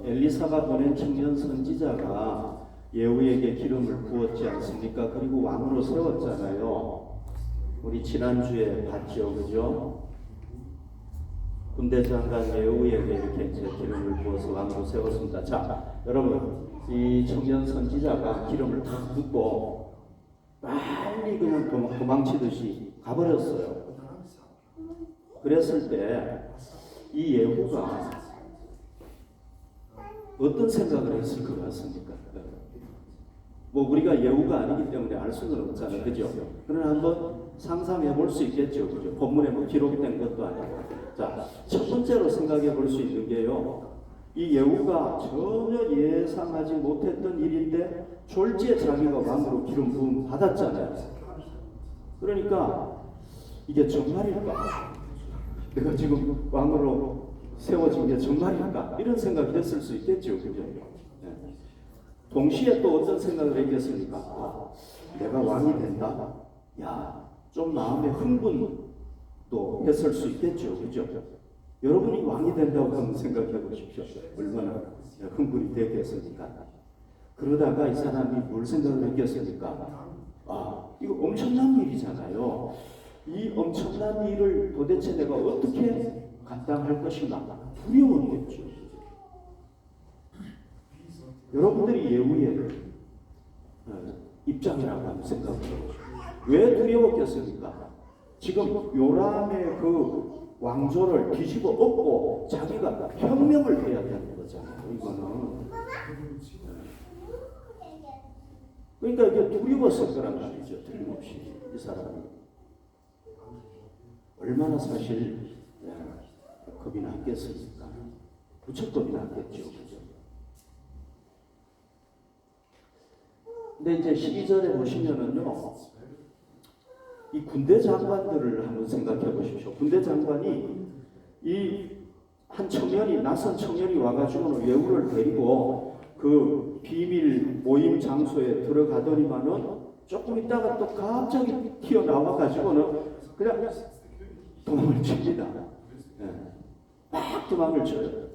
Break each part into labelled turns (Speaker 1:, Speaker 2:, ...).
Speaker 1: 엘리사가 보낸 청년 선지자가 예후에게 기름을 부었지 않습니까? 그리고 왕으로 세웠잖아요. 우리 지난주에 봤죠, 그죠? 군대 장관 예후에게 이렇게 이제 기름을 부어서 왕으로 세웠습니다. 자, 여러분, 이 청년 선지자가 기름을 다 붓고 빨리 그냥 도망치듯이 가버렸어요. 그랬을 때 이 예후가 어떤 생각을 했을 것 같습니까? 뭐 우리가 예후가 아니기 때문에 알 수는 없잖아요, 그죠? 그러나 한번 상상해 볼 수 있겠죠, 그죠? 본문에 뭐 기록된 것도 아니고. 자, 첫 번째로 생각해 볼 수 있는 게요, 이 예후가 전혀 예상하지 못했던 일인데 졸지에 자기가 왕으로 기름 부음 받았잖아요. 그러니까 이게 정말일까? 내가 지금 왕으로 세워진 게 정말일까? 이런 생각이 했을 수 있겠죠, 그죠? 네. 동시에 또 어떤 생각을 했겠습니까? 내가 왕이 된다? 야, 좀 마음의 흥분도 했을 수 있겠죠, 그죠? 여러분이 왕이 된다고 한번 생각해 보십시오. 얼마나 흥분이 됐겠습니까? 그러다가 이 사람이 뭘 생각을 했겠습니까? 아, 이거 엄청난 일이잖아요. 이 엄청난 일을 도대체 내가 어떻게 감당할 것인가? 두려웠겠죠. 여러분들이 예후의 입장이라고 한번 생각해 보십시오. 왜 두려웠겠습니까? 지금 요람의 그 왕조를 뒤집어 엎고 자기가 혁명을 해야 되는 거잖아요. 이거는. 그러니까 이게 두려웠을 거란 말이죠. 틀림없이 이 사람이. 얼마나 사실 겁이 났겠습니까? 무척 겁이 났겠죠. 그죠? 근데 이제 12절에 보시면은요, 이 군대 장관들을 한번 생각해 보십시오. 군대 장관이 이 한 청년이, 낯선 청년이 와가지고는 예후를 데리고 그 비밀 모임 장소에 들어가더니만은 조금 있다가 또 갑자기 튀어나와가지고는 그냥 도망을 칩니다. 막 도망을 쳐요.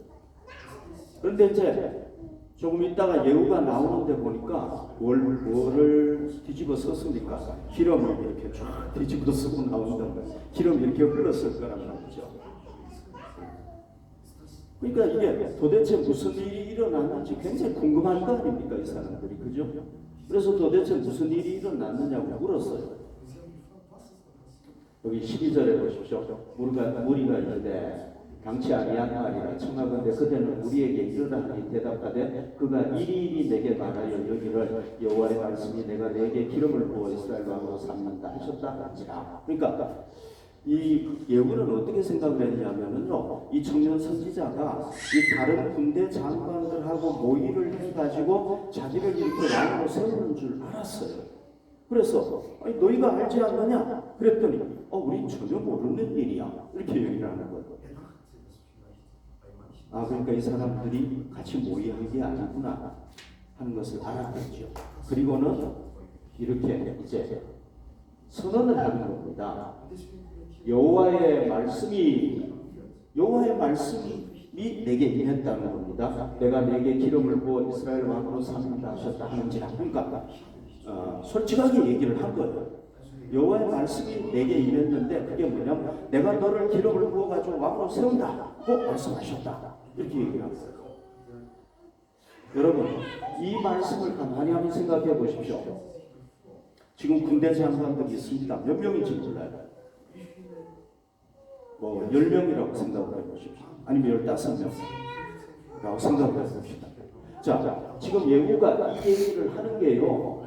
Speaker 1: 그런데 이제 조금 있다가 예후가 나오는데 보니까 뭐를 뒤집어 썼습니까? 기름을 이렇게 쫙 뒤집어 쓰고 나온다는 거예요. 기름이 이렇게 흘렀을 거란 말이죠. 그러니까 이게 도대체 무슨 일이 일어났는지 굉장히 궁금한 거 아닙니까? 이 사람들이. 그죠? 그래서 도대체 무슨 일이 일어났느냐고 물었어요. 여기 12절에 보십시오. 무리가 이르되 당치 아니한 말이라 청하건대 그대는 우리에게 이르라니 대답하되 그가 이리이리 내게 말하여 여기를 여호와의 말씀이 내가 내게 기름을 부어 이스라엘 왕으로 삼는다 하셨다 하지라. 그러니까 이 예후는 어떻게 생각을 했냐면은요, 이 청년 선지자가 이 다른 군대 장관들하고 모의를 해가지고 자기를 이렇게 왕으로 세우는 줄 알았어요. 그래서 아니, 너희가 알지 않느냐? 그랬더니 우리 전혀 모르는 일이야. 이렇게 얘기를 하는 거예요. 아, 그러니까 이 사람들이 같이 모의한 게 아니구나 하는 것을 알았겠죠. 그리고는 이렇게 이제 선언을 하는 겁니다. 여호와의 말씀이 내게 임했다는 겁니다. 내가 내게 기름을 부어 이스라엘 왕으로 삼는다 하셨다 하는지라. 그러니까 솔직하게 얘기를 한 거예요. 여호와의 말씀이 내게 임했는데 그게 뭐냐면 내가 너를 기름을 부어가지고 왕으로 세운다고 말씀하셨다. 이렇게 얘기를 한 거예요. 여러분, 이 말씀을 가만히 한번 생각해 보십시오. 지금 군대 장관들이 있습니다. 몇 명인지 몰라요. 뭐 10명이라고 생각을 해보십시오. 아니면 15명이라고 생각을 해봅시다. 자, 지금 예후가 이 얘기를 하는 게요,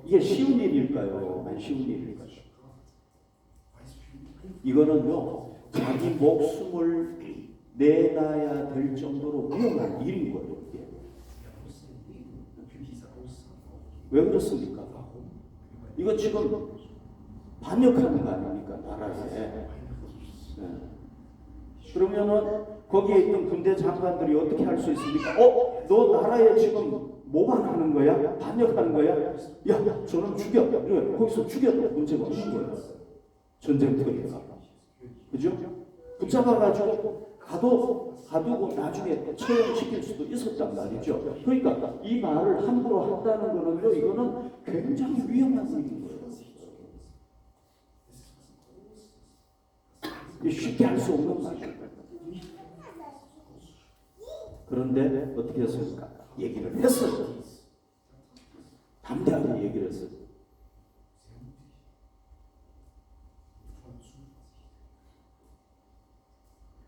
Speaker 1: 이게 쉬운 일일까요? 안 쉬운 일일까요? 이거는요, 자기 목숨을 내놔야 될 정도로 위험한 일인 거예요. 이게. 왜 그렇습니까? 이거 지금 반역하는 거 아닙니까? 나라에. 그러면은 거기에 있던 군대 장관들이 어떻게 할 수 있습니까? 너 나라에 지금 모방하는 거야? 반역하는 거야? 야, 저놈 죽여. 거기서 죽여도 문제가 없는 거예요. 전쟁터니까. 그죠? 붙잡아가지고 가두고 나중에 처형시킬 수도 있었단 말이죠. 그러니까 이 말을 함부로 한다는 거는요, 이거는 굉장히 위험한 일인 거예요. 쉽게 할 수 없는 말이에요. 그런데 어떻게 했습니까? 얘기를 했어요. 담대하게 얘기를 했어요.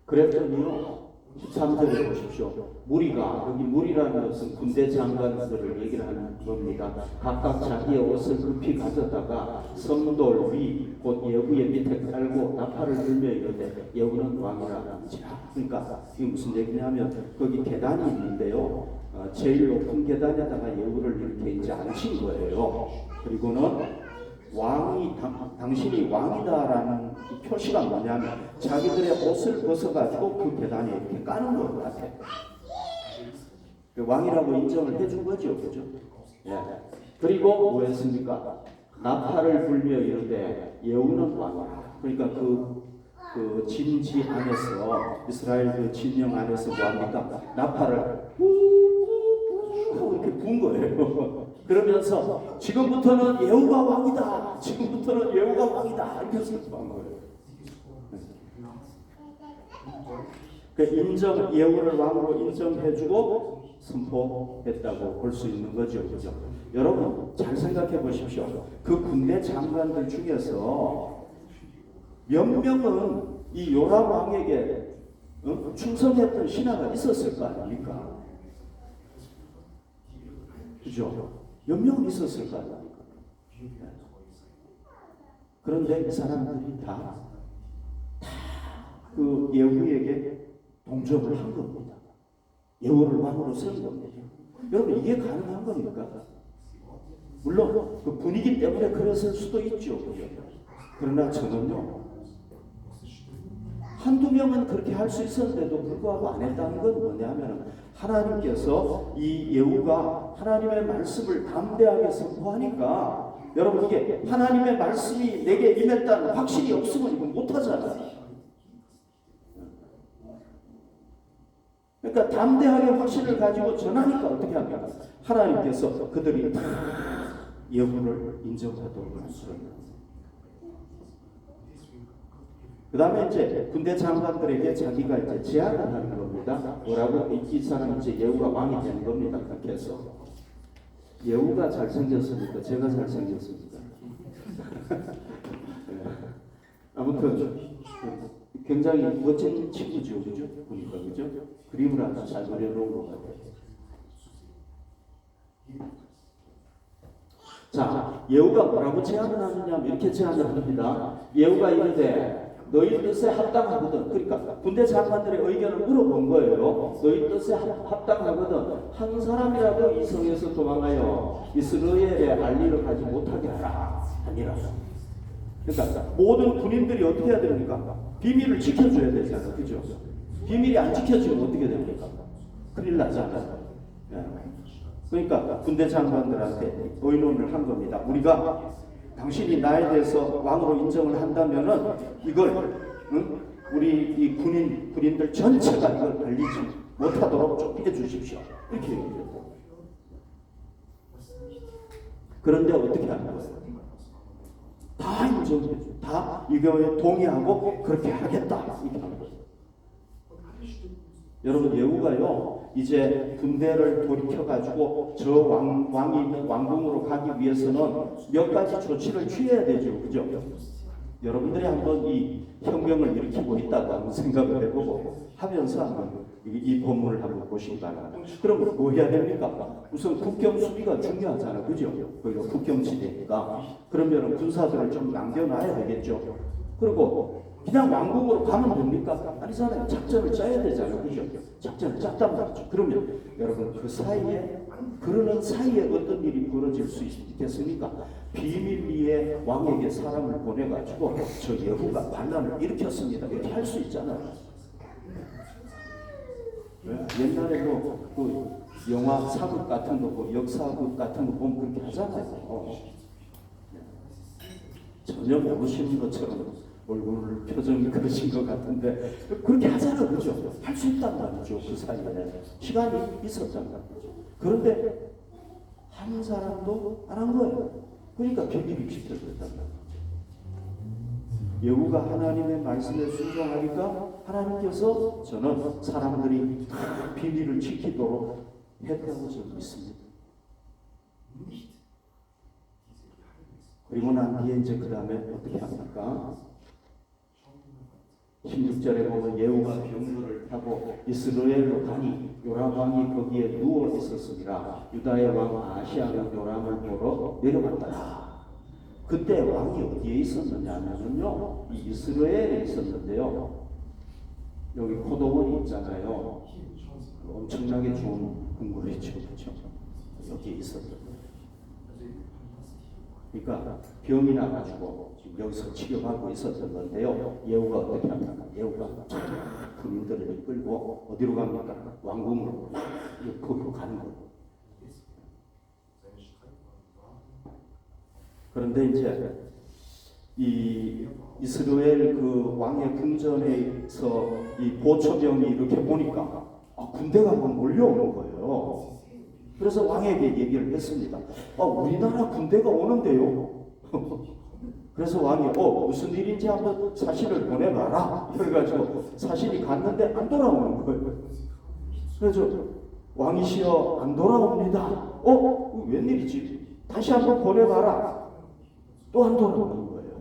Speaker 1: 그랬더니요, 13절에 보십시오. 무리가, 여기 무리라는 것은 군대 장관들을 얘기를 하는 겁니다. 각각 자기의 옷을 급히 가져다가 성돌 위, 곧 예후의 밑에 깔고 나팔을 불며 이르되 예후는 왕이라 한지라. 그러니까 이게 무슨 얘기냐면 거기 계단이 있는데요. 제일 높은 계단에다가 예후를 이렇게 이제 앉힌 거예요. 그리고는 당신이 왕이다라는 표시가 뭐냐면 자기들의 옷을 벗어가지고 그 계단에 이렇게 까는 것 같아요. 왕이라고 인정을 해준 거죠, 그죠? 예. 그리고 뭐 했습니까? 나팔을 불며 이르되 예후는 왕이라. 그러니까 그 진지 안에서 이스라엘 그 진영 안에서 뭐 합니까? 나팔을 이렇게 분 거예요. 그러면서 지금부터는 예후가 왕이다. 지금부터는 예후가 왕이다. 이렇게 선포한 거예요. 그 예후를 왕으로 인정해주고 선포했다고 볼 수 있는 거죠, 그죠? 여러분 잘 생각해 보십시오. 그 군대 장관들 중에서 몇 명은 이 요람 왕에게 충성했던 신하가 있었을 거 아닙니까? 그죠? 몇 명은 있었을 거 아닙니까? 그런데 이 사람들이 다 그 예후에게 동접을 한 겁니다. 예후를 왕으로 세운 겁니다. 여러분 이게 가능한 겁니까? 물론 그 분위기 때문에 그랬을 수도 있죠. 그러나 저는요, 한두 명은 그렇게 할 수 있었는데도 불구하고 안 했다는 건 뭐냐면 하나님께서 이 예후가 하나님의 말씀을 담대하게 선포하니까, 여러분 이게 하나님의 말씀이 내게 임했다는 확신이 없으면 이건 못하잖아요. 그러니까 담대하게 확신을 가지고 전하니까 어떻게 합니까? 하나님께서 그들이 다 예후를 인정하도록 하시는. 그 다음에 이제 군대 장관들에게 자기가 이제 제안을 하는 겁니다. 뭐라고? 이 사람이 이제 예후가 왕이 되는 겁니다. 그렇게 해서 예후가 잘생겼습니까? 제가 잘생겼습니까? 아무튼 굉장히 멋진 친구죠, 그죠? 보니까 그죠? 그림을 아주 잘 그려놓은 것 같아요. 자, 예후가 뭐라고 제안을 하느냐? 이렇게 제안을 합니다. 예후가 이르되 너희 뜻에 합당하거든. 그러니까 군대 장관들의 의견을 물어본 거예요. 너희 뜻에 합당하거든. 한 사람이라도 이 성에서 도망하여 이스라엘에 알리러 가지 못하게 하라. 아니라. 그러니까 모든 군인들이 어떻게 해야 됩니까? 비밀을 지켜줘야 되잖아요. 그죠? 비밀이 안 지켜지면 어떻게 됩니까? 큰일 나잖아요. 그러니까 군대 장관들한테 의논을 한 겁니다. 우리가 당신이 나에 대해서 왕으로 인정을 한다면은 이걸 우리 이 군인들 전체가 이걸 알리지 못하도록 좀 해주십시오. 이렇게 얘기했어요. 그런데 어떻게 하는 거예요? 다 인정해줘. 다 이거에 동의하고 그렇게 하겠다. 이렇게 하는 거예요. 여러분 예후가요 이제 군대를 돌이켜가지고 저 왕이 있는 왕궁으로 가기 위해서는 몇 가지 조치를 취해야 되죠, 그죠? 여러분들이 한번 이 혁명을 일으키고 있다고 한번 생각을 해보고 하면서 한번 이 본문을 한번 보시기 바랍니다. 그럼 뭐 해야 됩니까? 우선 국경 수비가 중요하잖아요, 그죠? 거기가 국경지대니까 그러면 군사들을 좀 남겨놔야 되겠죠. 그리고 그냥 왕궁으로 가면 됩니까? 아니잖아요. 작전을 짜야 되잖아요. 그죠? 작전을 짰단 말이죠. 그러면 여러분 그러는 사이에 어떤 일이 벌어질 수 있겠습니까? 비밀리에 왕에게 사람을 보내가지고 저 예후가 반란을 일으켰습니다. 이렇게 할 수 있잖아요. 옛날에도 그 영화 사극 같은 거, 역사극 같은 거 보면 그렇게 하잖아요. 전혀 모르시는 것처럼 얼굴 표정이 그러신 것 같은데 그렇게 하잖아요, 그죠? 그죠? 할 수 있단 말이죠. 그 사이에 시간이 있었단 말이죠. 그런데 한 사람도 안 한 거예요. 그러니까 비밀이 지켜졌단 말이죠. 예후가 하나님의 말씀에 순종하니까 하나님께서 저는 사람들이 다 비밀을 지키도록 했다고 저는 믿습니다. 그리고 난 뒤에 이제 그 다음에 어떻게 합니까? 16절에 보면 예후가 병거를 타고 이스라엘로 가니 요람 왕이 거기에 누워 있었습니다. 유다의 왕 아시아가 요람을 보러 내려갔더라. 그때 왕이 어디에 있었느냐 하면요, 이 이스라엘에 있었는데요. 여기 고도원이 있잖아요. 엄청나게 좋은 궁궐이 있죠, 그렇죠? 여기에 있었던. 그러니까 병이 나가지고 지금 여기서 치료하고 있었던 건데요. 예후가 어떻게 합니까? 예후가 군인들을 이끌고 어디로 갑니까? 왕궁으로 거기로 가는 거예요. 그런데 이제 이 이스라엘 그 왕의 궁전에서 이 보초병이 이렇게 보니까 군대가 막 몰려오는 거예요. 그래서 왕에게 얘기를 했습니다. 우리나라 군대가 오는데요. 그래서 왕이 무슨 일인지 한번 사신을 보내봐라. 그래가지고 사신이 갔는데 안 돌아오는 거예요. 그래서 왕이시여 안 돌아옵니다. 웬일이지? 다시 한번 보내봐라. 또 안 돌아오는 거예요.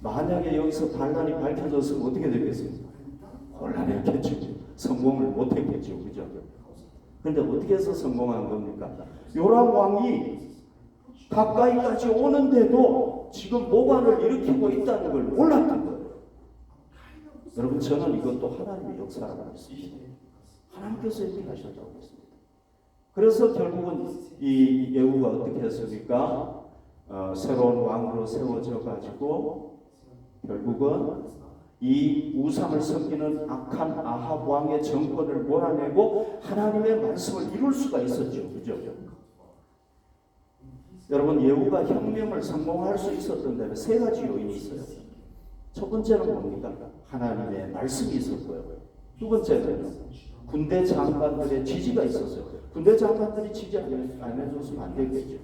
Speaker 1: 만약에 여기서 반란이 밝혀졌으면 어떻게 되겠습니까? 곤란했겠죠. 성공을 못했겠죠. 그죠? 근데 어떻게 해서 성공한 겁니까? 요람 왕이 가까이까지 오는데도 지금 모반을 일으키고 있다는 걸 몰랐던 거예요. 여러분, 저는 이것도 하나님의 역사라고 믿습니다. 하나님께서 이렇게 하셨다고 믿습니다. 그래서 결국은 이 예후가 어떻게 했습니까? 새로운 왕으로 세워져 가지고 결국은 이 우상을 섬기는 악한 아합 왕의 정권을 몰아내고 하나님의 말씀을 이룰 수가 있었죠. 그죠? 여러분, 예후가 혁명을 성공할 수 있었던 데는 세 가지 요인이 있어요. 첫 번째는 뭡니까? 하나님의 말씀이 있었고요. 두 번째는 군대 장관들의 지지가 있었어요. 군대 장관들이 지지 안 해줬으면 안 되겠죠.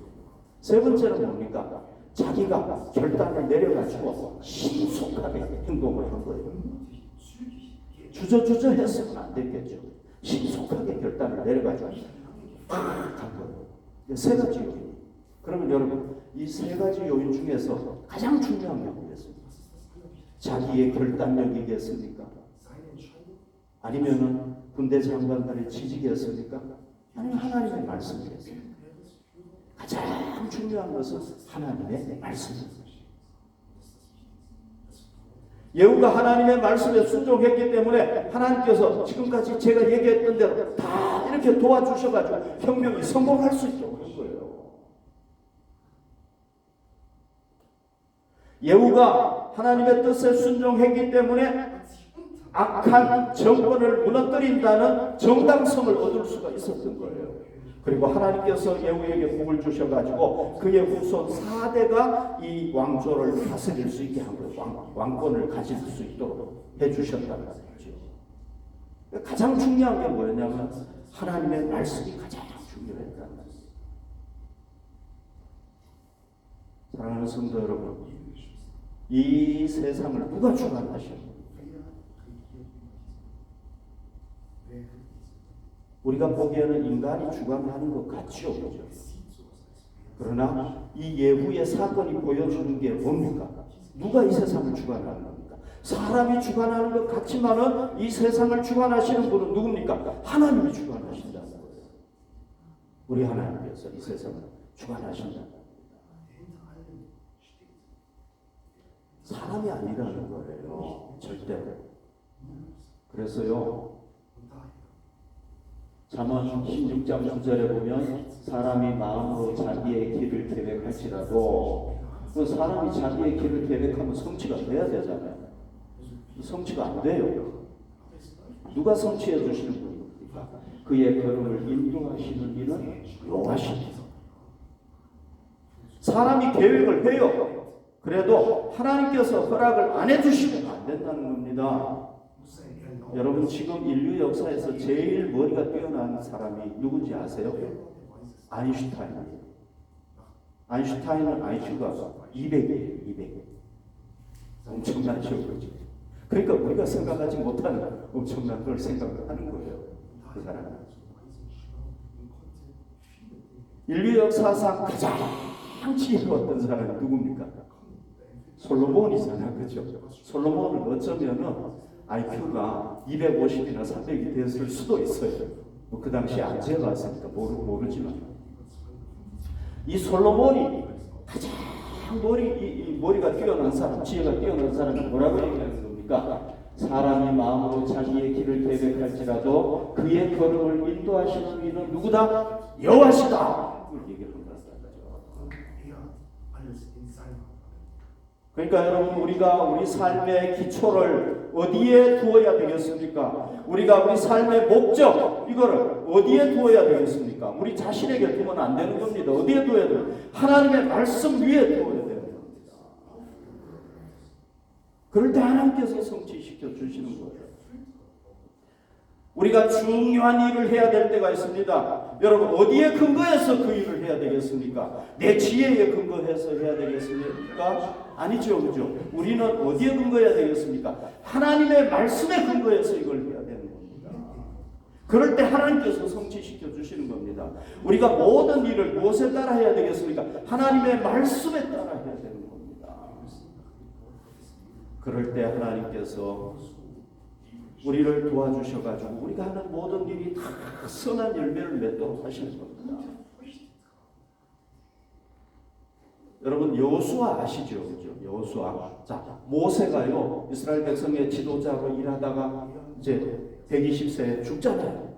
Speaker 1: 세 번째는 뭡니까? 자기가 결단을 내려가지고 신속하게 행동을 한 거예요. 주저주저 했으면 안 됐겠죠. 신속하게 결단을 내려가지고 한 거예요. 세 가지 요인. 그러면 여러분, 이 세 가지 요인 중에서 가장 중요한 게 뭐겠습니까? 자기의 결단력이겠습니까? 아니면은 군대 장관들의 지지겠습니까? 아니면 하나님의 말씀이겠습니까? 가장 중요한 것은 하나님의 말씀입니다. 예후가 하나님의 말씀에 순종했기 때문에 하나님께서 지금까지 제가 얘기했던 대로 다 이렇게 도와주셔가지고 혁명이 성공할 수 있도록 한 거예요. 예후가 하나님의 뜻에 순종했기 때문에 악한 정권을 무너뜨린다는 정당성을 얻을 수가 있었던 거예요. 그리고 하나님께서 예후에게 복을 주셔가지고 그의 후손 4대가 이 왕조를 다스릴 수 있게 한 거예요. 왕권을 가질 수 있도록 해주셨다는 거죠. 가장 중요한 게 뭐였냐면 하나님의 말씀이 가장 중요했다는 거예요. 사랑하는 성도 여러분, 이 세상을 누가 주관하십니까? 우리가 보기에는 인간이 주관하는 것 같죠. 그러나 이 예후의 사건이 보여주는 게 뭡니까? 누가 이 세상을 주관하는 겁니까? 사람이 주관하는 것 같지만은 이 세상을 주관하시는 분은 누굽니까? 하나님이 주관하신다는 거예요. 우리 하나님께서 이 세상을 주관하신다는 거예요. 사람이 아니라는 거예요. 절대로. 그래서요, 잠언 16장 9절에 보면 사람이 마음으로 자기의 길을 계획할지라도, 그 사람이 자기의 길을 계획하면 성취가 돼야 되잖아요. 성취가 안 돼요. 누가 성취해 주시는 분입니까? 그의 걸음을 인도하시는 이는 여호와시니. 사람이 계획을 해요. 그래도 하나님께서 허락을 안 해주시면 안 된다는 겁니다. 여러분 지금 인류 역사에서 제일 머리가 뛰어난 사람이 누군지 아세요? 아인슈타인이에요. 아인슈타인은 IQ가 200이에요. 200. 엄청나죠. 그렇죠? 그러니까 우리가 생각하지 못하는 엄청난 걸 생각을 하는 거예요. 그 사람은. 인류 역사상 가장 지혜로웠던 사람이 누굽니까? 솔로몬이잖아요. 그죠? 솔로몬은 어쩌면은 IQ가 250이나 300이 됐을 수도 있어요. 그 당시에 안 재봤으니까 모르지만. 이 솔로몬이 가장 머리가 뛰어난 사람, 지혜가 뛰어난 사람이 뭐라고 얘기하는 겁니까? 사람이 마음으로 자기의 길을 계획할지라도 그의 걸음을 인도하시는 이는 누구다? 여호와시다. 그러니까 여러분 우리가 우리 삶의 기초를 어디에 두어야 되겠습니까? 우리가 우리 삶의 목적 이거를 어디에 두어야 되겠습니까? 우리 자신에게 두면 안 되는 겁니다. 어디에 두어야 돼요? 하나님의 말씀 위에 두어야 되는 겁니다. 그럴 때 하나님께서 성취시켜 주시는 거예요. 우리가 중요한 일을 해야 될 때가 있습니다. 여러분 어디에 근거해서 그 일을 해야 되겠습니까? 내 지혜에 근거해서 해야 되겠습니까? 아니죠. 그죠? 우리는 어디에 근거해야 되겠습니까? 하나님의 말씀에 근거해서 이걸 해야 되는 겁니다. 그럴 때 하나님께서 성취시켜 주시는 겁니다. 우리가 모든 일을 무엇에 따라 해야 되겠습니까? 하나님의 말씀에 따라 해야 되는 겁니다. 그럴 때 하나님께서 우리를 도와주셔가지고 우리가 하는 모든 일이 다 선한 열매를 맺도록 하시는 겁니다. 여러분 여호수아 아시죠? 여호수아. 자, 모세가요 이스라엘 백성의 지도자로 일하다가 이제 120세에 죽잖아요.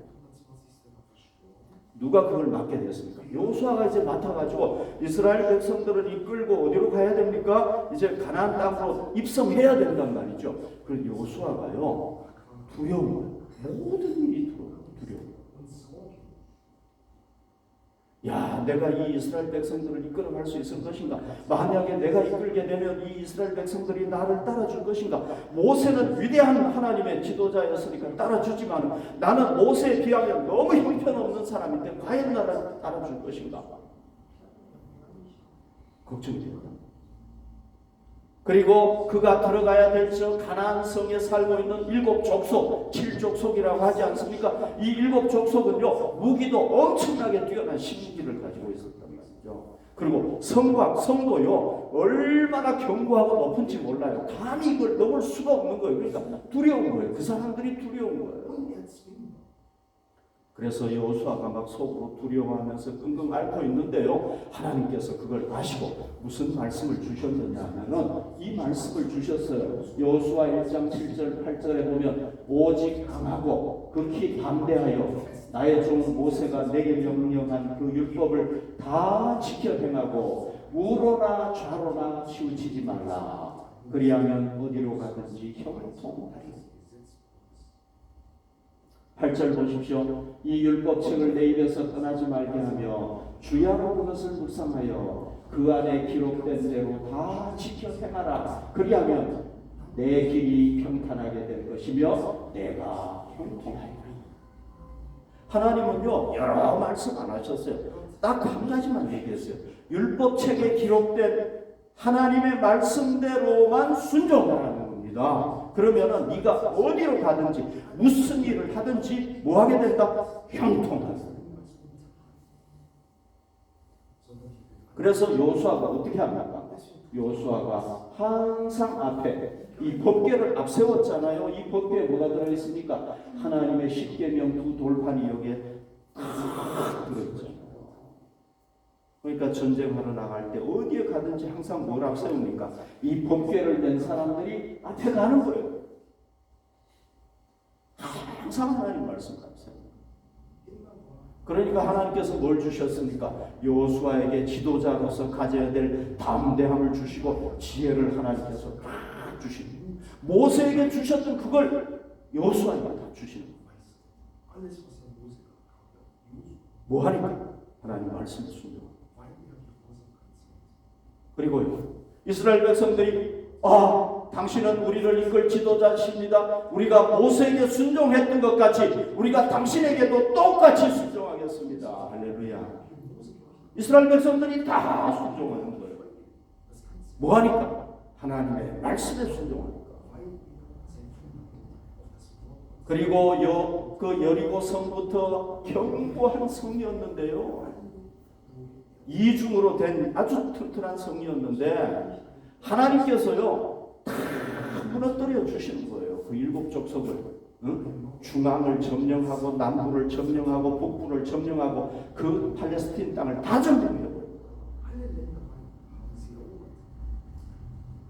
Speaker 1: 누가 그걸 맡게 됐습니까? 여호수아가 이제 맡아가지고 이스라엘 백성들을 이끌고 어디로 가야 됩니까? 이제 가나안 땅으로 입성해야 된단 말이죠. 그래서 여호수아가요 두려워. 모든 일이 두려워. 야, 내가 이 이스라엘 백성들을 이끌어갈 수 있을 것인가? 만약에 내가 이끌게 되면 이 이스라엘 백성들이 나를 따라줄 것인가? 모세는 위대한 하나님의 지도자였으니까 따라주지만 나는 모세에 비하면 너무 형편없는 사람인데 과연 나를 따라줄 것인가? 걱정이 됩니다. 그리고 그가 들어가야 될 저 가나안 성에 살고 있는 7족속, 7족속이라고 하지 않습니까? 이 7족속은요 무기도 엄청나게 뛰어난 신기를 가지고 있었단 말이죠. 그리고 성도요 얼마나 견고하고 높은지 몰라요. 감히 이걸 넘을 수가 없는 거예요. 그러니까 두려운 거예요. 그 사람들이 두려운 거예요. 그래서 여호수아가 막 속으로 두려워하면서 끙끙 앓고 있는데요. 하나님께서 그걸 아시고 무슨 말씀을 주셨느냐 하면은 이 말씀을 주셨어요. 여호수아 1장 7절 8절에 보면 오직 강하고 극히 담대하여 나의 종 모세가 내게 명령한 그 율법을 다 지켜 행하고 우로나 좌로나 치우치지 말라. 그리하면 어디로 가든지 형통하리라. 8절 보십시오. 이 율법책을 내 입에서 떠나지 말게 하며 주야로 그것을 묵상하여 그 안에 기록된 대로 다 지켜 행하라. 그리하면 내 길이 평탄하게 될 것이며 내가 형통하리라. 하나님은요 여러 말씀 안 하셨어요. 딱 한 가지만 얘기했어요. 율법책에 기록된 하나님의 말씀대로만 순종하라는 겁니다. 그러면은 네가 어디로 가든지 무슨 일을 하든지 뭐 하게 된다? 형통하다. 그래서 여호수아가 어떻게 합니까? 여호수아가 항상 앞에 이 법궤를 앞세웠잖아요. 이 법궤에 뭐가 들어있습니까? 하나님의 십계명 두 돌판이 여기에 딱 들어있잖아요. 그러니까 전쟁하러 나갈 때 어디에 가든지 항상 뭘 앞세웁니까? 이 법궤를 낸 사람들이 앞에 가는 거예요. 항상 하나님 말씀 앞세웁니다. 그러니까 하나님께서 뭘 주셨습니까? 여호수아에게 지도자로서 가져야 될 담대함을 주시고 지혜를 하나님께서 다 주시는 거예요. 모세에게 주셨던 그걸 여호수아에게 다 주시는 거예요. 뭐 하니까? 하나님 말씀을 순종. 그리고요, 이스라엘 백성들이 당신은 우리를 이끌 지도자십니다. 우리가 모세에게 순종했던 것 같이 우리가 당신에게도 똑같이 순종하겠습니다. 할렐루야. 이스라엘 백성들이 다 순종하는 거예요. 뭐하니까? 하나님의 말씀에 순종하니까. 그리고 그 여리고 성부터 견고한 성이었는데요. 이중으로 된 아주 튼튼한 성이었는데 하나님께서요 다 무너뜨려 주시는 거예요. 그 일곱 족속을 중앙을 점령하고 남부를 점령하고 북부를 점령하고 그 팔레스틴 땅을 다 점령해버려요.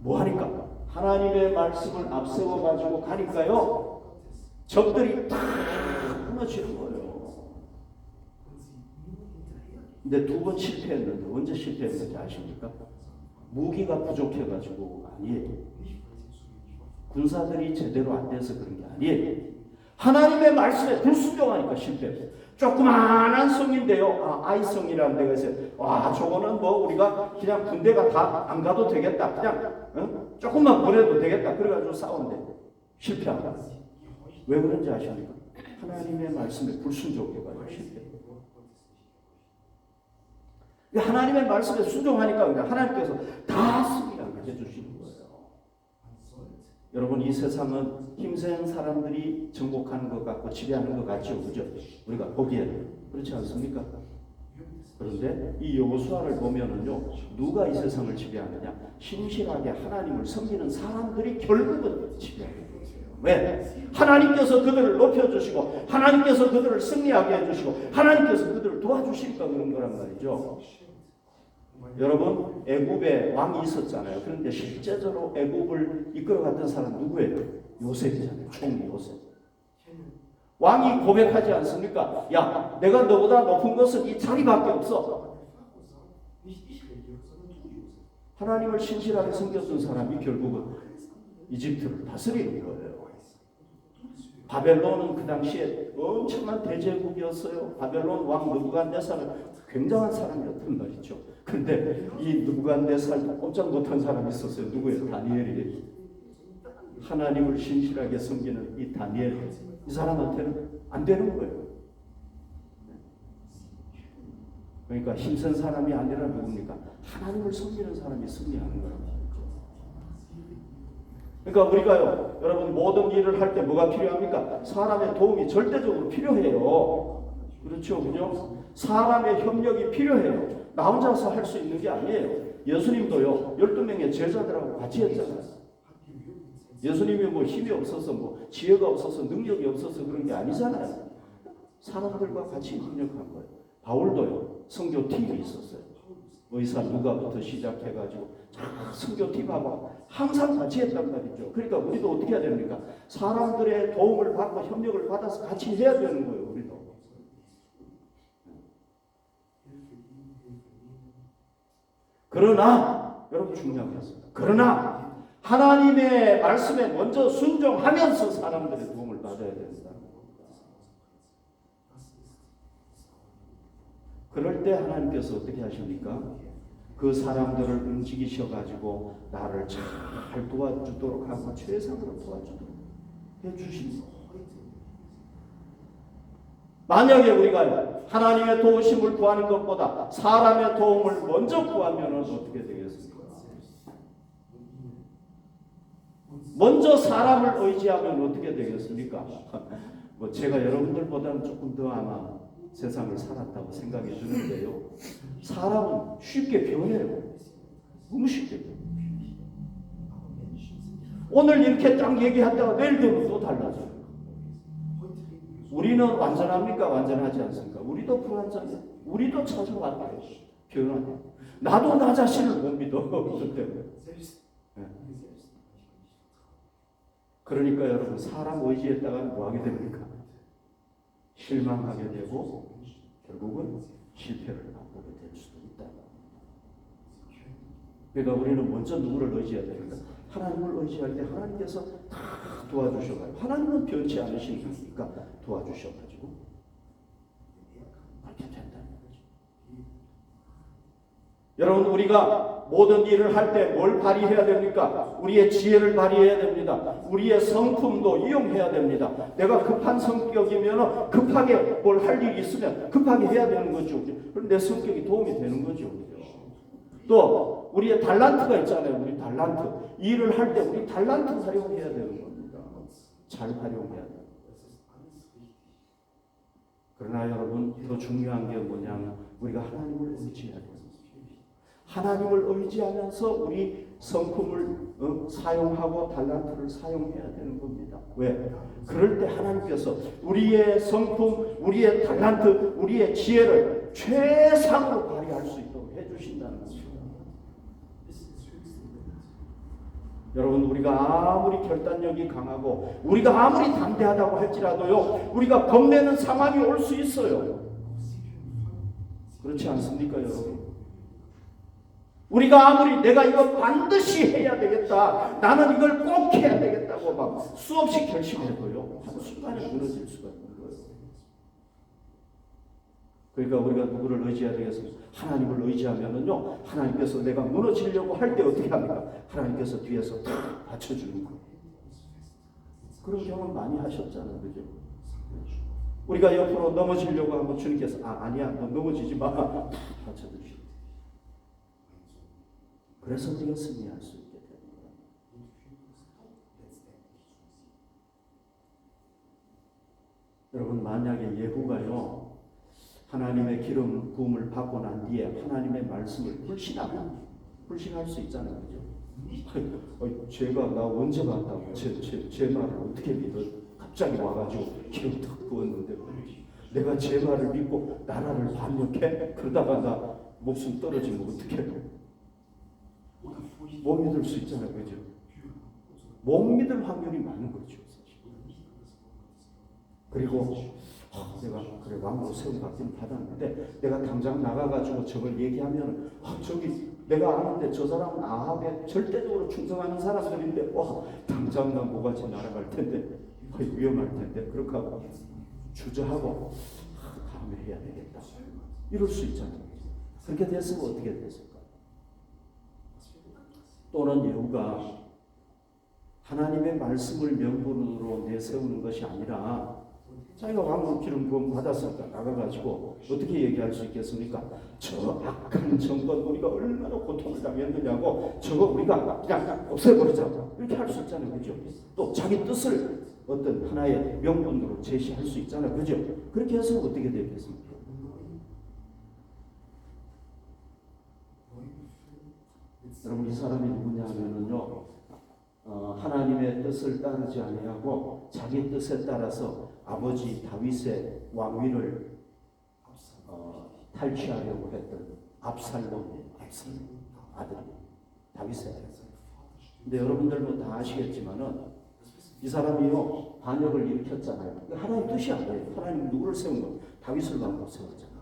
Speaker 1: 뭐하니까? 하나님의 말씀을 앞세워 가지고 가니까요 적들이 다 무너지는 거예요. 근데 두 번 실패했는데 언제 실패했는지 아십니까? 무기가 부족해가지고 아니에요. 군사들이 제대로 안 돼서 그런 게 아니에요. 하나님의 말씀에 불순종하니까 실패했어요. 조그마한 성인데요. 아이성이라는 데가 있어요. 저거는 뭐 우리가 그냥 군대가 다 안 가도 되겠다. 그냥 조금만 보내도 되겠다. 그래가지고 싸운데 실패한다. 왜 그런지 아십니까? 하나님의 말씀에 불순종해가지고 실패해요. 하나님의 말씀에 순종하니까 하나님께서 다 승리하게 해주시는 거예요. 여러분 이 세상은 힘센 사람들이 정복하는 것 같고 지배하는 것 같죠, 그죠? 우리가 보기에는 그렇지 않습니까? 그런데 이 여호수아를 보면은요, 누가 이 세상을 지배하느냐? 신실하게 하나님을 섬기는 사람들이 결국은 지배하는 거예요. 왜? 하나님께서 그들을 높여주시고 하나님께서 그들을 승리하게 해주시고 하나님께서 그들을 도와주시니까 그런 거란 말이죠. 여러분 애굽에 왕이 있었잖아요. 그런데 실제적으로 애굽을 이끌어갔던 사람 누구예요? 요셉이잖아요. 총리 요셉. 왕이 고백하지 않습니까? 야, 내가 너보다 높은 것은 이 자리밖에 없어. 하나님을 신실하게 섬겼던 사람이 결국은 이집트를 다스리는 거예요. 바벨론은 그 당시에 엄청난 대제국이었어요. 바벨론 왕 느부갓네살은 굉장한 사람이었단 말이죠. 근데 이 느부갓네살도 꼼짝 못한 사람이 있었어요. 누구예요? 다니엘이. 하나님을 신실하게 섬기는 이 다니엘, 이 사람한테는 안 되는 거예요. 그러니까 힘센 사람이 아니라 누굽니까? 하나님을 섬기는 사람이 승리하는 거예요. 그러니까 우리가요, 여러분 모든 일을 할 때 뭐가 필요합니까? 사람의 도움이 절대적으로 필요해요. 그렇죠, 그죠? 사람의 협력이 필요해요. 나 혼자서 할 수 있는 게 아니에요. 예수님도요, 12명의 제자들하고 같이 했잖아요. 예수님이 뭐 힘이 없어서 뭐 지혜가 없어서 능력이 없어서 그런 게 아니잖아요. 사람들과 같이 협력한 거예요. 바울도요, 선교팀이 있었어요. 의사 누가부터 시작해가지고 선교팀하고 항상 같이 했단 말이죠. 그러니까 우리도 어떻게 해야 됩니까? 사람들의 도움을 받고 협력을 받아서 같이 해야 되는 거예요. 우리도. 그러나 여러분 중요한 것입니다. 그러나 하나님의 말씀에 먼저 순종하면서 사람들의 도움을 받아야 된다. 그럴 때 하나님께서 어떻게 하십니까? 그 사람들을 움직이셔가지고 나를 잘 도와주도록 하고 최선으로 도와주도록 해주십니다. 만약에 우리가 하나님의 도우심을 구하는 것보다 사람의 도움을 먼저 구하면 어떻게 되겠습니까? 먼저 사람을 의지하면 어떻게 되겠습니까? 뭐 제가 여러분들보다는 조금 더 아마 세상을 살았다고 생각이 드는데요. 사람은 쉽게 변해요. 너무 쉽게 변해요. 오늘 이렇게 딱 얘기했다가 내일 되면 또 달라져요. 우리는 완전합니까? 완전하지 않습니까? 우리도 불완전해요. 우리도 찾아왔대요. 변화돼요. 나도 나 자신을 못 믿어. 그것 때문에. 그러니까 여러분 사람 의지했다가 뭐 하게 됩니까? 실망하게 되고 결국은 실패를 맛보게 될 수도 있다. 그러니까 우리는 먼저 누구를 의지해야 됩니까? 하나님을 의지할 때 하나님께서 다 도와주셔가지고 하나님은 변치 않으시니까 도와주셔가지고 그렇게 된다는 거죠. 여러분, 우리가 모든 일을 할 때 뭘 발휘해야 됩니까? 우리의 지혜를 발휘해야 됩니다. 우리의 성품도 이용해야 됩니다. 내가 급한 성격이면 급하게 뭘 할 일이 있으면 급하게 해야 되는 거죠. 그럼 내 성격이 도움이 되는 거죠. 또 우리의 달란트가 있잖아요. 우리 달란트. 일을 할 때 우리 달란트 활용해야 되는 겁니다. 잘 활용해야 돼요. 그러나 여러분, 더 중요한 게 뭐냐면 우리가 하나님을 의지해야 돼요. 하나님을 의지하면서 우리 성품을 사용하고 달란트를 사용해야 되는 겁니다. 왜? 그럴 때 하나님께서 우리의 성품, 우리의 달란트, 우리의 지혜를 최상으로 발휘할 수 있도록 해주신다는 것입니다. 여러분, 우리가 아무리 결단력이 강하고 우리가 아무리 담대하다고 할지라도요, 우리가 겁내는 상황이 올 수 있어요. 그렇지 않습니까, 여러분? 우리가 아무리 내가 이거 반드시 해야 되겠다, 나는 이걸 꼭 해야 되겠다고 막 수없이 결심해도요, 한순간에 무너질 수가 있는 거예요. 그러니까 우리가 누구를 의지해야 되겠습니까? 하나님을 의지하면은요, 하나님께서 내가 무너지려고 할 때 어떻게 합니까? 하나님께서 뒤에서 탁 받쳐주는 거예요. 그런 경험 많이 하셨잖아요, 그죠? 우리가 옆으로 넘어지려고 하면 주님께서 아니야, 너 넘어지지 마, 받쳐주시고. 그래서 우리가 승리할 수 있게 됩니다. 여러분, 만약에 예후가요, 하나님의 기름 부음을 받고 난 뒤에 하나님의 말씀을 불신할 수 있잖아요, 그죠? 제가 나 언제 봤다고 제 말을 어떻게 믿어? 갑자기 와가지고 기름 탁 부었는데 내가 제 말을 믿고 나라를 반역해? 그러다가 나 목숨 떨어지면 어떻게 해? 못 믿을 수 있잖아요, 그죠? 못 믿을 확률이 많은 거죠, 사실. 그리고 내가 그래 왕으로 세움 받기는 받았는데 내가 당장 나가가지고 저걸 얘기하면 저기 내가 아는데 저 사람은 아합에 절대적으로 충성하는 사람들인데 당장 나 뭐같이 날아갈 텐데 위험할 텐데 그렇게 하고 주저하고 다음에 해야 되겠다 이럴 수 있잖아요. 그렇게 됐으면 어떻게 됐을까? 또는 예후가 하나님의 말씀을 명분으로 내세우는 것이 아니라 자기가 왕으로 기름 부음 받았으니까 나가가지고 어떻게 얘기할 수 있겠습니까? 저 악한 정권 우리가 얼마나 고통을 당했느냐고 저거 우리가 그냥 없애버리자 이렇게 할 수 있잖아요, 그죠? 또 자기 뜻을 어떤 하나의 명분으로 제시할 수 있잖아요, 그죠? 그렇게 해서 어떻게 되겠습니까? 여러분, 이 사람이 누구냐 하면은요, 하나님의 뜻을 따르지 아니하고 자기 뜻에 따라서 아버지 다윗의 왕위를 탈취하려고 했던 압살롬의 아들 다윗의 아들. 근데 여러분들도 다 아시겠지만은 이 사람이요 반역을 일으켰잖아요. 하나님 뜻이 아니에요. 하나님 누구를 세운 거? 다윗을 왕으로 세웠잖아요.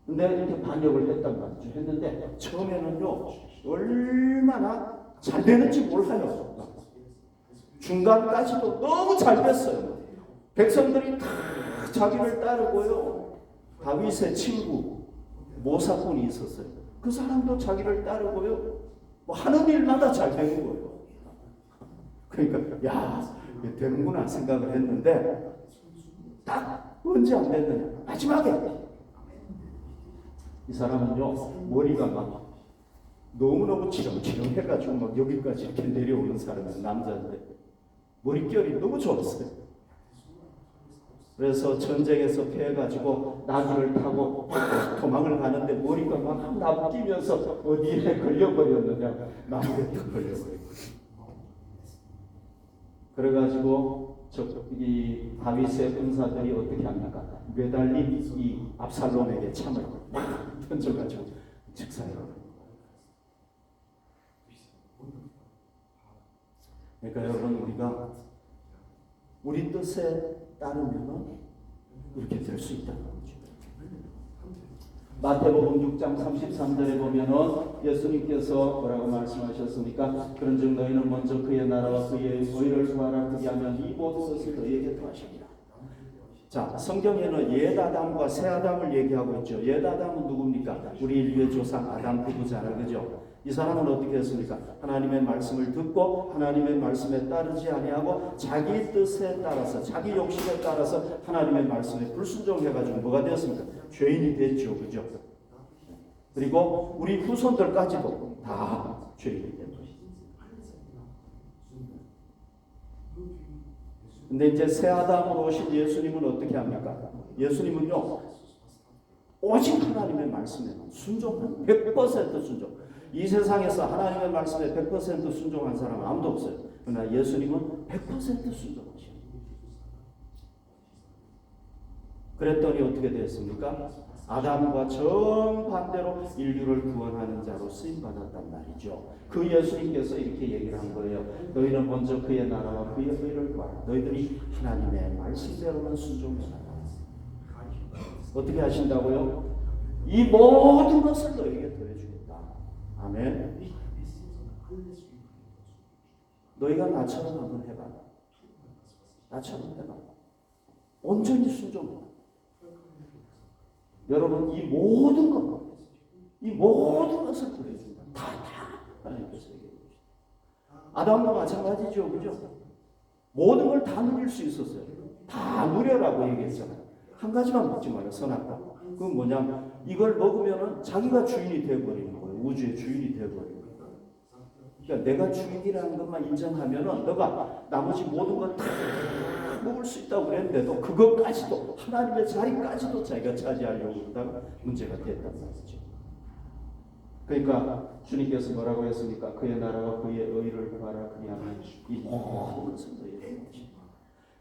Speaker 1: 근데 이렇게 반역을 했단 말이죠. 했는데 처음에는요 얼마나 잘 되는지 몰라요. 중간까지도 너무 잘 됐어요. 백성들이 다 자기를 따르고요. 다윗의 친구 모사꾼이 있었어요. 그 사람도 자기를 따르고요. 뭐 하는 일마다 잘 되는 거예요. 그러니까 야 되는구나 생각을 했는데 딱 언제 안 됐느냐. 마지막에 이 사람은요 머리가 막 너무너무 치렁치렁해가지고 막 여기까지 이렇게 내려오는 사람은 남자인데 머릿결이 너무 좋았어요. 그래서 전쟁에서 패해가지고 나귀를 타고 도망을 가는데 머리가 막 납기면서 어디에 걸려버렸느냐 나무에 딱 걸려버렸어요. 그래가지고 이 다윗의 군사들이 어떻게 합니까? 매달린 이 압살롬에게 참을 막 던져가지고 즉사해요. 그러니까 여러분 우리가 우리 뜻에 따르면 이렇게 될 수 있다는 거죠. 마태복음 6장 33절에 보면은 예수님께서 뭐라고 말씀하셨습니까? 그런즉 너희는 먼저 그의 나라와 그의 의를 구하라. 그리하면 이 모든 것을 너희에게 더하시리라. 자, 성경에는 옛 아담과 새 아담을 얘기하고 있죠. 옛 아담은 누굽니까? 우리 인류의 조상 아담 부부잖아요. 그죠? 이 사람은 어떻게 했습니까? 하나님의 말씀을 듣고 하나님의 말씀에 따르지 아니하고 자기 뜻에 따라서 자기 욕심에 따라서 하나님의 말씀에 불순종해가지고 뭐가 되었습니까? 죄인이 됐죠. 그죠? 그리고 우리 후손들까지도 다 죄인이 된 것이죠. 근데 이제 새 아담으로 오신 예수님은 어떻게 합니까? 예수님은요, 오직 하나님의 말씀에만 순종한 100% 순종. 이 세상에서 하나님의 말씀에 100% 순종한 사람은 아무도 없어요. 그러나 예수님은 100% 순종하셔요. 그랬더니 어떻게 됐습니까? 아담과 정반대로 인류를 구원하는 자로 쓰임받았단 말이죠. 그 예수님께서 이렇게 얘기를 한 거예요. 너희는 먼저 그의 나라와 그의 의를 구하라. 너희들이 하나님의 말씀대로만 순종해라. 어떻게 하신다고요? 이 모든 것을 너희에게 더해주겠다. 아멘. 너희가 나처럼 한번 해봐. 나처럼 해봐. 온전히 순종해라. 여러분, 이 모든 것을 더해준다. 다 하나님께서 얘기해 주십니다. 아담도 마찬가지죠, 그죠? 모든 걸 다 누릴 수 있었어요. 다 누려라고 얘기했잖아요. 한 가지만 먹지 말아요. 선악과. 그건 뭐냐? 이걸 먹으면은 자기가 주인이 되어버리는 거예요. 우주의 주인이 되어버리는 거예요. 그러니까 내가 주인이라는 것만 인정하면은 너가 나머지 모든 걸 다 먹을 수 있다고 그랬는데도 그것까지도 하나님의 자리까지도 자기가 차지하려고 그러다가 문제가 됐단 말이죠. 그러니까 주님께서 뭐라고 했습니까? 그의 나라와 그의 의를 구하라. 그리하면 이 모든 것을 너희에게 주시리라.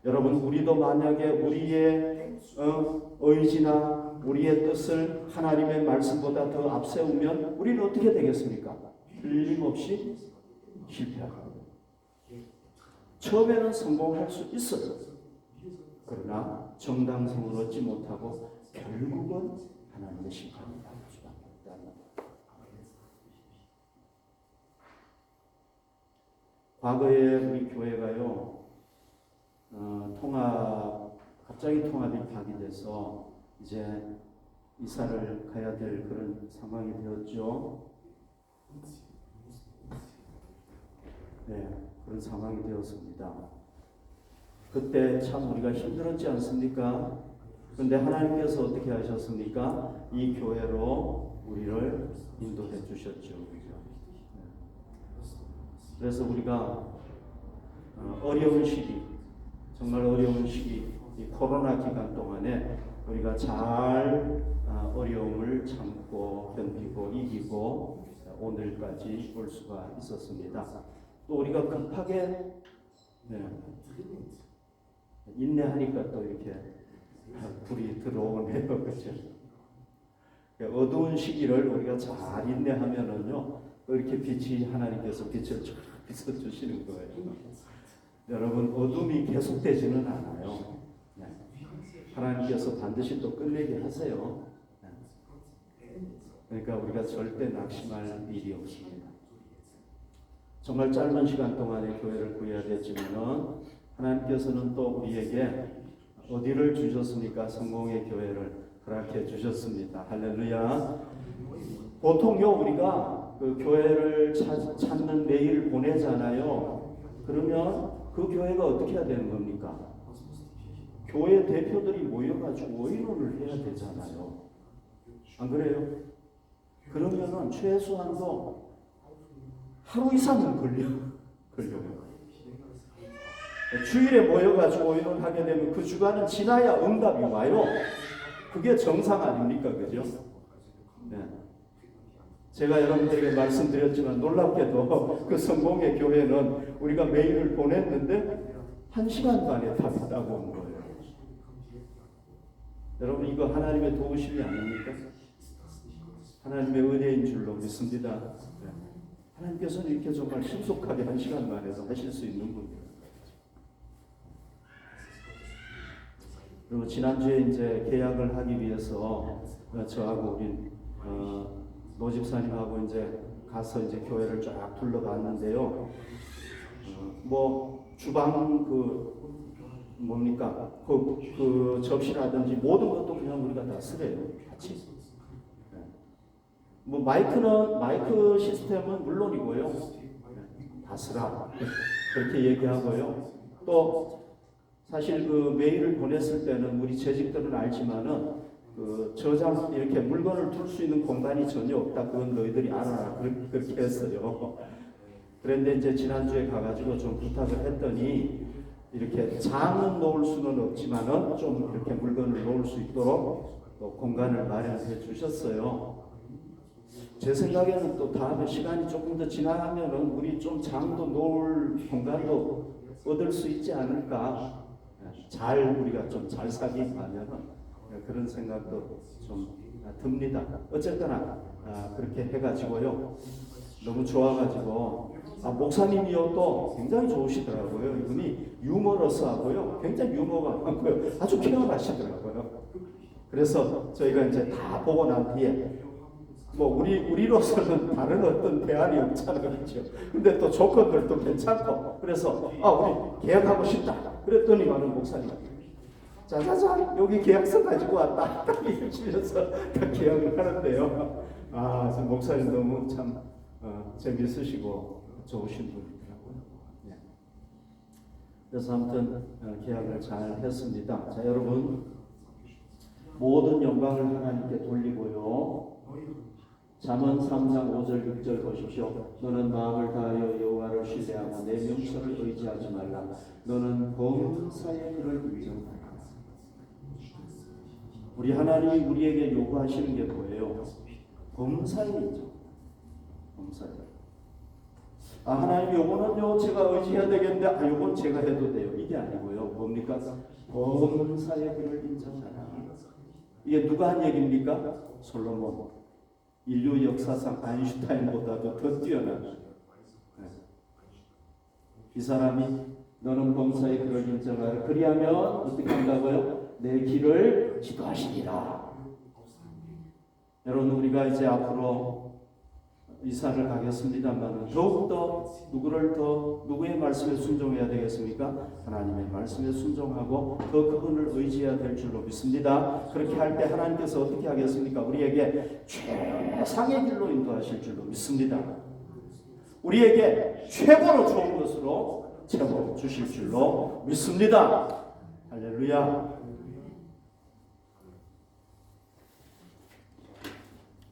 Speaker 1: 여러분, 우리도 만약에 우리의 의지나 우리의 뜻을 하나님의 말씀보다 더 앞세우면 우리는 어떻게 되겠습니까? 틀림없이 실패합니다. 처음에는 성공할 수 있어요. 그러나 정당성을 얻지 못하고 결국은 하나님의 심판을 받을 수밖에 없다는 거예요. 과거에 우리 교회가요, 갑자기 통합이 파기돼서 이제 이사를 가야 될 그런 상황이 되었죠. 네, 그런 상황이 되었습니다. 그때 참 우리가 힘들었지 않습니까? 그런데 하나님께서 어떻게 하셨습니까? 이 교회로 우리를 인도해 주셨죠. 그래서 우리가 어려운 시기, 정말 어려운 시기, 이 코로나 기간 동안에 우리가 잘 어려움을 참고 견디고 이기고 오늘까지 올 수가 있었습니다. 또 우리가 급하게 인내하니까 또 이렇게 불이 들어오네요. 그렇죠? 어두운 시기를 우리가 잘 인내하면은요, 이렇게 빛이 하나님께서 빛을 쫙 비춰주시는 거예요. 여러분, 어둠이 계속되지는 않아요. 하나님께서 반드시 또 끝내게 하세요. 그러니까 우리가 절대 낙심할 일이 없습니다. 정말 짧은 시간 동안에 교회를 구해야 되지만은 하나님께서는 또 우리에게 어디를 주셨습니까? 성공의 교회를 허락해 주셨습니다. 할렐루야. 보통요, 우리가 그 교회를 찾는 메일을 보내잖아요. 그러면 그 교회가 어떻게 해야 되는 겁니까? 교회 대표들이 모여가지고 의논을 해야 되잖아요. 안 그래요? 그러면은 최소한도 하루 이상은 걸려요. 주일에 모여가지고 의논하게 되면 그 주간은 지나야 응답이 와요. 그게 정상 아닙니까? 그죠? 네. 제가 여러분들에게 말씀드렸지만 놀랍게도 그 성공의 교회는 우리가 메일을 보냈는데 1시간 반에 답이 따고 온 거예요. 여러분, 이거 하나님의 도우심이 아닙니까? 하나님의 은혜인 줄로 믿습니다. 네. 하나님께서는 이렇게 정말 신속하게 1시간 만에도 하실 수 있는 분이에요. 그리고 지난주에 이제 계약을 하기 위해서 저하고 우리 노 집사님하고 이제 가서 이제 교회를 쫙 둘러봤는데요. 뭐 주방 그 뭡니까? 그 접시라든지 모든 것도 그냥 우리가 다 쓰래요. 같이. 네. 뭐 마이크 시스템은 물론이고요. 다 쓰라. 그렇게 얘기하고요. 또 사실 그 메일을 보냈을 때는 우리 재직들은 알지만은 그 저장 이렇게 물건을 둘 수 있는 공간이 전혀 없다. 그건 너희들이 알아라. 그렇게 했어요. 그런데 이제 지난주에 가가지고 좀 부탁을 했더니 이렇게 장은 놓을 수는 없지만은 좀 이렇게 물건을 놓을 수 있도록 또 공간을 마련해 주셨어요. 제 생각에는 또 다음에 시간이 조금 더 지나면은 우리 좀 장도 놓을 공간도 얻을 수 있지 않을까. 잘 우리가 좀 잘 살기 바라면은 그런 생각도 좀 듭니다. 어쨌거나 그렇게 해가지고요. 너무 좋아가지고 목사님이요 또 굉장히 좋으시더라고요. 이분이 유머러스하고요. 굉장히 유머가 많고요. 아주 쾌활하시더라고요. 그래서 저희가 이제 다 보고 난 뒤에 뭐 우리로서는 다른 어떤 대안이 없잖아요. 그렇죠? 근데 또 조건들도 괜찮고 그래서 우리 계약하고 싶다. 그랬더니 많은 목사님 짜자잔 여기 계약서 가지고 왔다. 딱 이러시면서 다 계약을 하는데요. 목사님 너무 참 재미있으시고 좋으신 분이더라고요. 네. 그래서 아무튼 계약을 잘 했습니다. 자, 여러분 모든 영광을 하나님께 돌리고요. 잠언 3장 5절 6절 보십시오. 너는 마음을 다하여 여호와를 신뢰하고 내 명철을 의지하지 말라. 너는 범사의 그를 인정하라. 우리 하나님이 우리에게 요구하시는 게 뭐예요? 범사의 인정. 범사의. 하나님 요거는요 제가 의지해야 되겠는데 요건 제가 해도 돼요. 이게 아니고요. 뭡니까? 범사의 그를 인정하라. 이게 누가 한 얘기입니까? 솔로몬. 인류 역사상 아인슈타인보다도 더 뛰어난. 이 사람이 너는 범사의 그를 인정하라. 그리하면 어떻게 한다고요? 내 길을 지도하시리라. 여러분 우리가 이제 앞으로 이사를 가겠습니다만 더욱더 누구의 말씀에 순종해야 되겠습니까? 하나님의 말씀에 순종하고 더 그분을 의지해야 될 줄로 믿습니다. 그렇게 할 때 하나님께서 어떻게 하겠습니까? 우리에게 최상의 길로 인도하실 줄로 믿습니다. 우리에게 최고로 좋은 것으로 채워 주실 줄로 믿습니다. 할렐루야.